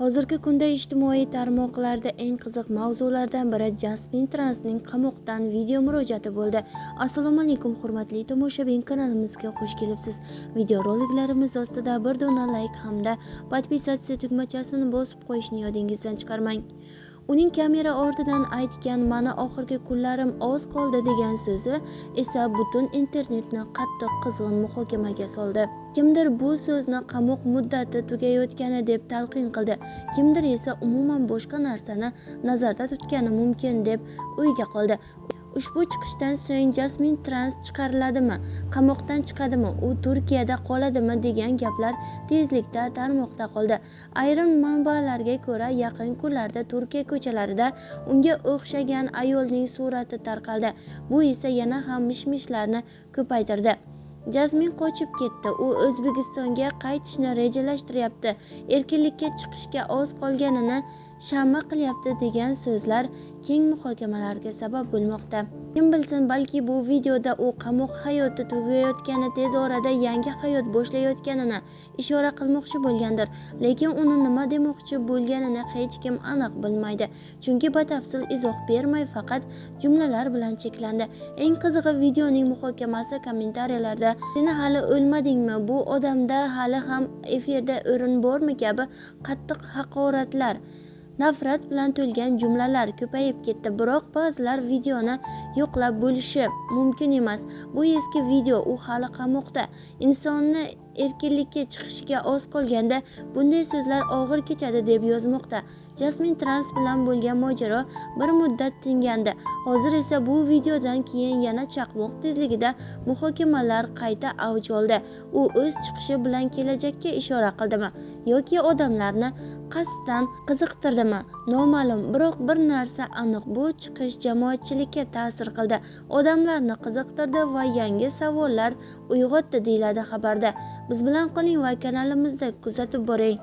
Hozirgi kunda ijtimoiy tarmoqlarda eng qiziq mavzulardan biri Jasmin Transning qamoqdan video murojaati bo'ldi. Assalomu alaykum hurmatli tomoshabin, kanalimizga xush kelibsiz. Videoroliklarimiz ostida bir dona layk hamda podpisatsiya tugmachasini bosib qo'yishni yodingizdan chiqarmang. Uning kamera ortidan aytgan "mana oxirgi kunlarim oz qoldi" degan so'zi esa butun internetni qattiq qizg'in muhokamaga soldi. Kimdir bu so'zni qamoq muddati tugayotgani deb talqin qildi, kimdir esa umuman boshqa narsani nazarda tutgani mumkin deb o'yga qoldi. Ushbu chiqishdan so'ng Jasmin Trans chiqariladimi, qamoqdan chiqadimi, u Turkiyada qoladimi degan gaplar tezlikda tarmoqda qoldi. Ayrim manbalarga ko'ra, yaqin kunlarda Turkiya ko'chalarida unga o'xshagan ayolning surati tarqaldi. Bu esa yana ham mish-mishlarni ko'paytirdi. Jasmin qochib ketdi, u O'zbekistonga qaytishni rejalashtiryapti, erkinlikka chiqishga oz qolganini shama qilyapti degan so'zlar keng muhokamalarga sabab bo'lmoqda. Kim bilsin, balki bu videoda u qamoq hayoti tugayotgani, tez orada yangi hayot boshlayotganini ishora qilmoqchi bo'lgandir. Lekin uni nima demoqchi bo'lganini hech kim aniq bilmaydi. Chunki batafsil izoh bermay, faqat jumlalar bilan cheklandi. Eng qizig'i, videoning muhokamasi kommentariyalarda "Sen hali o'lmadingmi? Bu odamda hali ham efirda o'rin bormi?" kabi qattiq haqoratlar, nafrat bilan to'lgan jumlalar ko'payib ketdi. Biroq ba'zilar videoni yo'qlab bo'lishi mumkin emas. Bu eski video, u hali qamoqda. Insonni erkinlikka chiqishiga oz qolganda bunday so'zlar og'ir kechadi deb yozmoqda. Jasmin Trans bilan bo'lgan mojaro bir muddat tingandi. Hozir esa bu videodan keyin yana chaqmoq tezligida muhokamalar qayta avj oldi. U o'z chiqishi bilan kelajakka ishora qildimi yoki odamlarni qasddan qiziqtirdimi noma'lum. Biroq bir narsa aniq, bu chiqish jamoatchilikka ta'sir qildi, odamlarni qiziqtirdi va yangi savollar uyg'otdi, deyiladi xabarda. Biz bilan qoling va kanalimizda kuzatib boring.